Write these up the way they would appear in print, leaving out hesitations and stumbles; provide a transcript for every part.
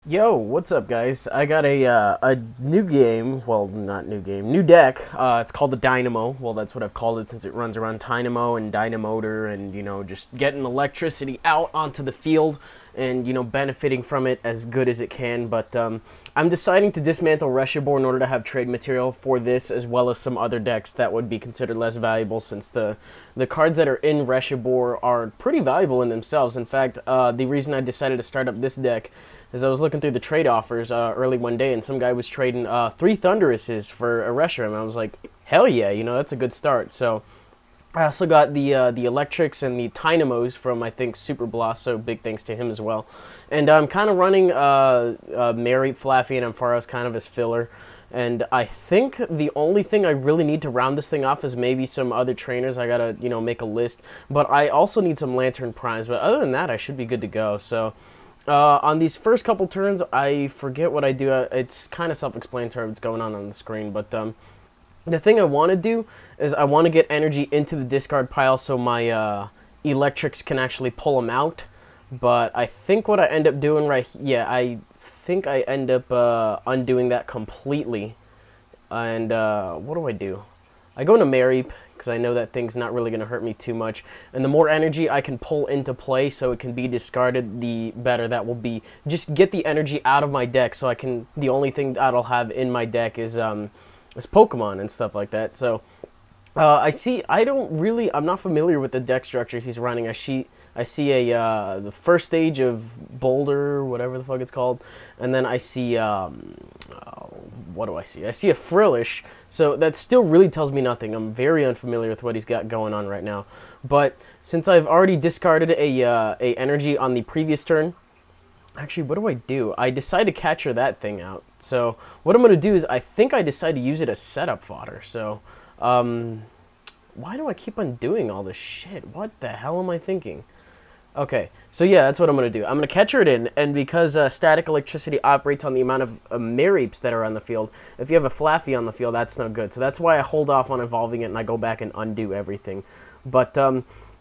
Yo, what's up, guys? I got a new game. Well, not new game, new deck. It's called the Dynamo. Well, that's what I've called it since it runs around Dynamo and Dynamotor, and just getting electricity out onto the field and benefiting from it as good as it can. But I'm deciding to dismantle Reshiram in order to have trade material for this, as well as some other decks that would be considered less valuable, since the cards that are in Reshiram are pretty valuable in themselves. In fact, the reason I decided to start up this deck as I was looking through the trade offers early one day, and some guy was trading THREE Thunduruses for a Reshiram, and I was like, hell yeah, that's a good start. So I also got the electrics and the Dynamos from, I think, Super Blast, so big thanks to him as well. And I'm kind of running Mareep, Flaffy, and Ampharos kind of as filler. And I think the only thing I really need to round this thing off is maybe some other trainers. I gotta, make a list. But I also need some Lantern Primes. But other than that, I should be good to go. So on these first couple turns, I forget what I do. It's kind of self-explanatory what's going on the screen. But the thing I want to do is I want to get energy into the discard pile so my electrics can actually pull them out. But I think what I end up doing I think I end up undoing that completely. And what do? I go into Mareep, because I know that thing's not really going to hurt me too much. And the more energy I can pull into play so it can be discarded, the better that will be. Just get the energy out of my deck so the only thing that I'll have in my deck is Pokemon and stuff like that. So I'm not familiar with the deck structure he's running. I see the first stage of Boulder, whatever the fuck it's called, and then I see what do I see? I see a Frillish, so that still really tells me nothing. I'm very unfamiliar with what he's got going on right now. But since I've already discarded a energy on the previous turn, actually, what do? I decide to catcher that thing out. So what I'm going to do is I think I decide to use it as setup fodder. So why do I keep on doing all this shit? What the hell am I thinking? Okay, so yeah, that's what I'm going to do. I'm going to catcher it in, and because static electricity operates on the amount of Mareeps that are on the field, if you have a Flaffy on the field, that's no good. So that's why I hold off on evolving it, and I go back and undo everything. But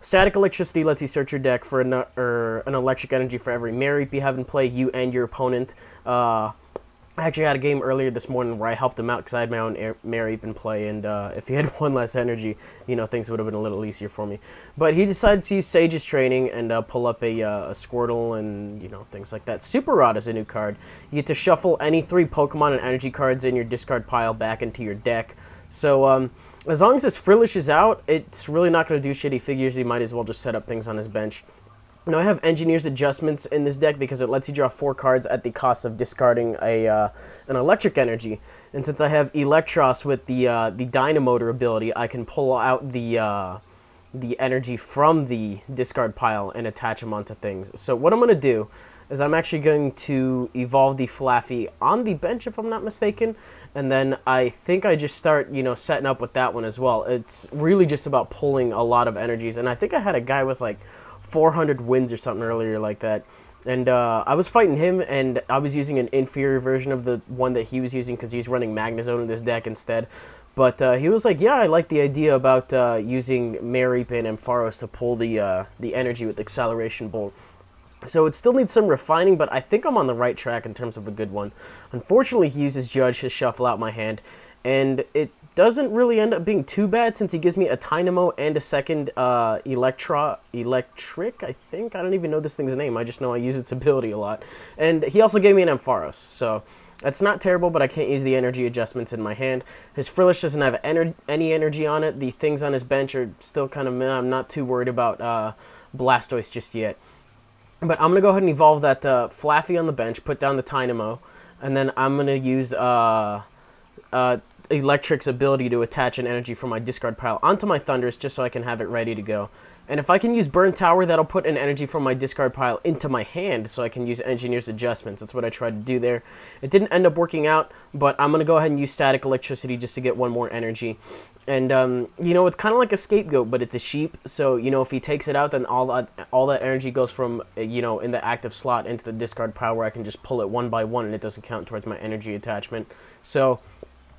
static electricity lets you search your deck for an electric energy for every Mareep you have in play, you and your opponent. I actually had a game earlier this morning where I helped him out because I had my own Mareep in play, and if he had one less energy, things would have been a little easier for me. But he decided to use Sage's Training and pull up a Squirtle and, things like that. Super Rod is a new card. You get to shuffle any 3 Pokemon and energy cards in your discard pile back into your deck. So, as long as this Frillish is out, it's really not going to do shit. He figures he might as well just set up things on his bench. Now, I have Engineer's Adjustments in this deck because it lets you draw 4 cards at the cost of discarding an electric energy. And since I have Electros with the Dynamotor ability, I can pull out the energy from the discard pile and attach them onto things. So what I'm going to do is I'm actually going to evolve the Flaffy on the bench, if I'm not mistaken. And then I think I just start, setting up with that one as well. It's really just about pulling a lot of energies. And I think I had a guy with, like, 400 wins or something earlier like that, and I was fighting him, and I was using an inferior version of the one that he was using because he's running Magnezone in this deck instead. But he was like, yeah, I like the idea about using Mareep and Ampharos to pull the energy with Acceleration Bolt. So it still needs some refining, but I think I'm on the right track in terms of a good one. Unfortunately, he uses Judge to shuffle out my hand, and it doesn't really end up being too bad since he gives me a Dynamo and a second Electric, I think. I don't even know this thing's name. I just know I use its ability a lot. And he also gave me an Ampharos, so that's not terrible, but I can't use the energy adjustments in my hand. His Frillish doesn't have any energy on it. The things on his bench are still kind of meh. I'm not too worried about Blastoise just yet. But I'm going to go ahead and evolve that Flaffy on the bench, put down the Dynamo, and then I'm going to use Electric's ability to attach an energy from my discard pile onto my Thunders just so I can have it ready to go. And if I can use Burn Tower, that'll put an energy from my discard pile into my hand so I can use Engineer's Adjustments. That's what I tried to do there. It didn't end up working out, but I'm going to go ahead and use Static Electricity just to get one more energy. And, it's kind of like a scapegoat, but it's a sheep. So, if he takes it out, then all that energy goes from, in the active slot into the discard pile where I can just pull it one by one and it doesn't count towards my energy attachment. So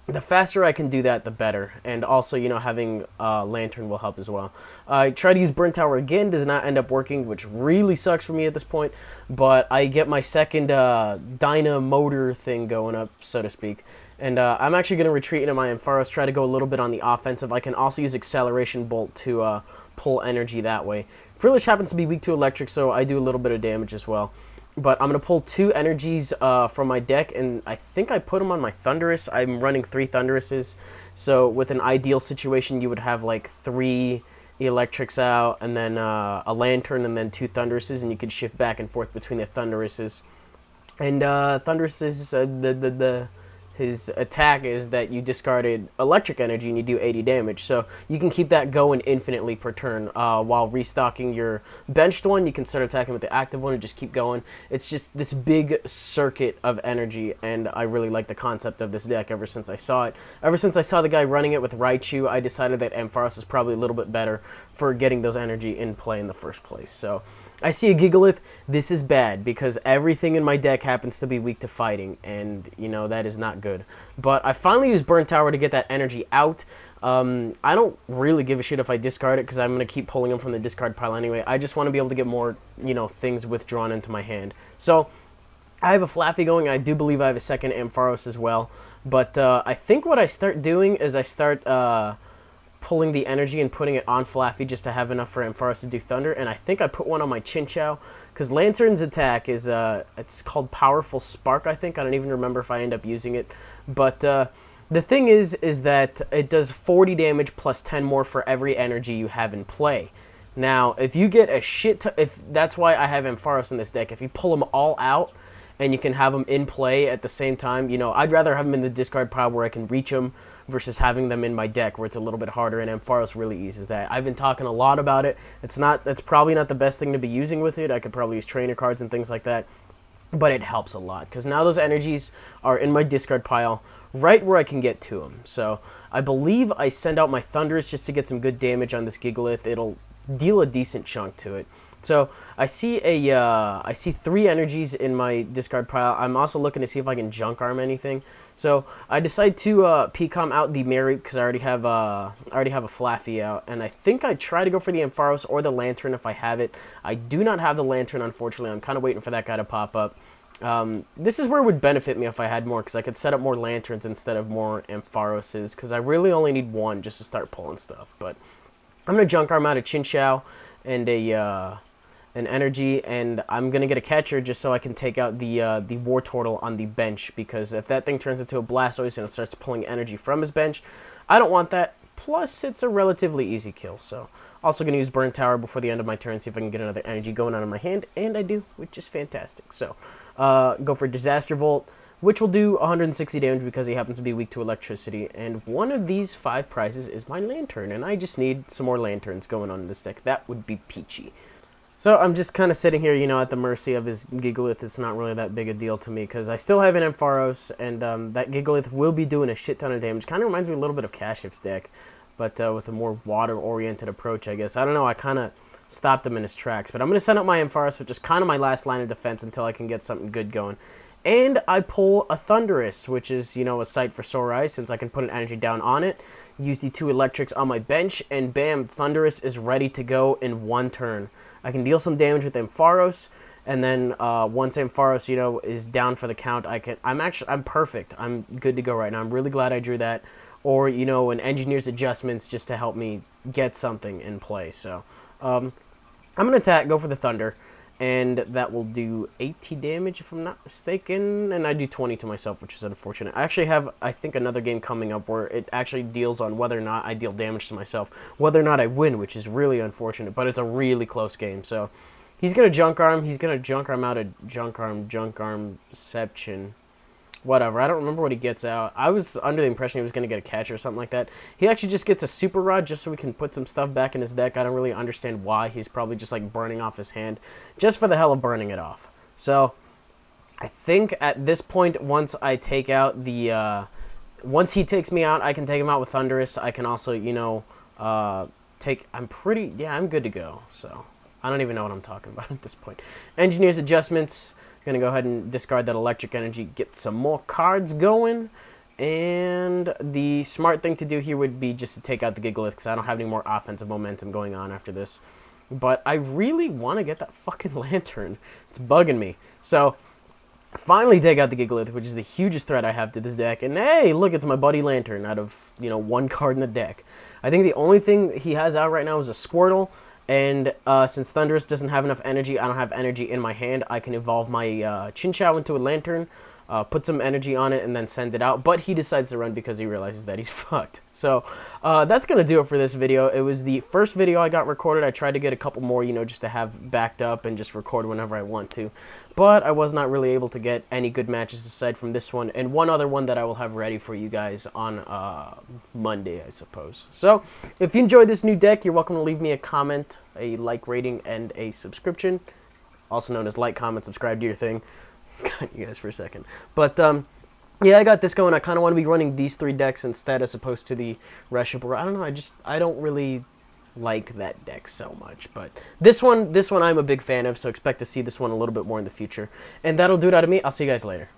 the faster I can do that, the better. And also, you know, having Lantern will help as well. I try to use Burn Tower again, does not end up working, which really sucks for me at this point. But I get my second Dynamo motor thing going up, so to speak. And I'm actually going to retreat into my Ampharos, try to go a little bit on the offensive. I can also use Acceleration Bolt to pull energy that way. Frillish happens to be weak to electric, so I do a little bit of damage as well. But I'm going to pull 2 energies from my deck, and I think I put them on my Thundurus. I'm running 3 Thunduruses, so with an ideal situation, you would have like 3 electrics out, and then a Lantern, and then 2 Thunduruses, and you could shift back and forth between the Thunduruses. And Thunduruses, his attack is that you discarded electric energy and you do 80 damage. So you can keep that going infinitely per turn. While restocking your benched one, you can start attacking with the active one and just keep going. It's just this big circuit of energy, and I really like the concept of this deck ever since I saw it. Ever since I saw the guy running it with Raichu, I decided that Ampharos is probably a little bit better for getting those energy in play in the first place. So I see a Gigalith. This is bad because everything in my deck happens to be weak to fighting, and you know that is not good. But I finally used Burn Tower to get that energy out. I don't really give a shit if I discard it because I'm going to keep pulling them from the discard pile anyway. I just want to be able to get more, you know, things withdrawn into my hand. So I have a Flaffy going. I do believe I have a second Ampharos as well. But I think what I start doing is I start pulling the energy and putting it on Flaffy just to have enough for Ampharos to do Thunder. And I think I put one on my Chinchou because Lantern's attack is, it's called Powerful Spark, I think. I don't even remember if I end up using it. But the thing is that it does 40 damage plus 10 more for every energy you have in play. Now, if you get a if that's why I have Ampharos in this deck. If you pull them all out and you can have them in play at the same time, you know, I'd rather have them in the discard pile where I can reach them versus having them in my deck where it's a little bit harder, and Ampharos really eases that. I've been talking a lot about it. That's probably not the best thing to be using with it. I could probably use trainer cards and things like that, but it helps a lot because now those energies are in my discard pile right where I can get to them. So I believe I send out my Thundurus just to get some good damage on this Gigalith. It'll deal a decent chunk to it. So I see 3 energies in my discard pile. I'm also looking to see if I can junk arm anything. So I decide to PCOM out the Mareep because I already have a Flaffy out, and I think I try to go for the Ampharos or the Lantern if I have it. I do not have the Lantern, unfortunately. I'm kind of waiting for that guy to pop up. This is where it would benefit me if I had more, because I could set up more Lanturns instead of more Ampharoses, because I really only need one just to start pulling stuff. But I'm gonna junk arm out a Chinchou and an energy, and I'm gonna get a catcher just so I can take out the Wartortle on the bench, because if that thing turns into a Blastoise and it starts pulling energy from his bench, I don't want that. Plus, it's a relatively easy kill. So, also gonna use Burn Tower before the end of my turn, see if I can get another energy going on in my hand, and I do, which is fantastic. So, go for Disaster Volt, which will do 160 damage because he happens to be weak to electricity. And one of these 5 prizes is my Lantern, and I just need some more Lanturns going on in this deck. That would be peachy. So I'm just kind of sitting here, you know, at the mercy of his Gigalith. It's not really that big a deal to me because I still have an Ampharos, and that Gigalith will be doing a shit ton of damage. Kind of reminds me a little bit of Kashif's deck, but with a more water-oriented approach, I guess. I don't know, I kind of stopped him in his tracks. But I'm going to send up my Ampharos, which is kind of my last line of defense until I can get something good going. And I pull a Thundurus, which is, you know, a sight for sore eyes since I can put an energy down on it. Use the 2 electrics on my bench, and bam, Thundurus is ready to go in 1 turn. I can deal some damage with Ampharos, and then once Ampharos, you know, is down for the count, I'm perfect. I'm good to go right now. I'm really glad I drew that. Or, you know, an Engineer's Adjustments just to help me get something in play. So, I'm going to attack, go for the Thunder, and that will do 80 damage if I'm not mistaken, and I do 20 to myself, which is unfortunate. I actually have, I think, another game coming up where it actually deals on whether or not I deal damage to myself, whether or not I win, which is really unfortunate, but it's a really close game. So he's going to junk arm, out a junk armception. Whatever, I don't remember what he gets out. I was under the impression he was going to get a catch or something like that. He actually just gets a Super Rod just so we can put some stuff back in his deck. I don't really understand why. He's probably just like burning off his hand just for the hell of burning it off. So I think at this point, once I take out the... once he takes me out, I can take him out with Thundurus. I can also, you know, I'm good to go. So I don't even know what I'm talking about at this point. Engineer's Adjustments. Gonna go ahead and discard that electric energy, get some more cards going, And the smart thing to do here would be just to take out the Gigalith, because I don't have any more offensive momentum going on after this. But I really want to get that fucking Lantern. It's bugging me. So, finally take out the Gigalith, which is the hugest threat I have to this deck. And hey, look, it's my buddy Lantern out of, you know, one card in the deck. I think the only thing he has out right now is a Squirtle. And since Thundurus doesn't have enough energy, I don't have energy in my hand, I can evolve my Chinchou into a Lantern, put some energy on it, and then send it out. But he decides to run because he realizes that he's fucked. So that's going to do it for this video. It was the first video I got recorded. I tried to get a couple more, you know, just to have backed up and just record whenever I want to. But I was not really able to get any good matches aside from this one, and one other one that I will have ready for you guys on Monday, I suppose. So, if you enjoyed this new deck, you're welcome to leave me a comment, a like rating, and a subscription. Also known as like, comment, subscribe, do your thing. Got you guys for a second. But, yeah, I got this going. I kind of want to be running these 3 decks instead as opposed to the Reshiram. I don't know, I don't really like that deck so much, but this one I'm a big fan of, so expect to see this one a little bit more in the future. And that'll do it out of me. I'll see you guys later.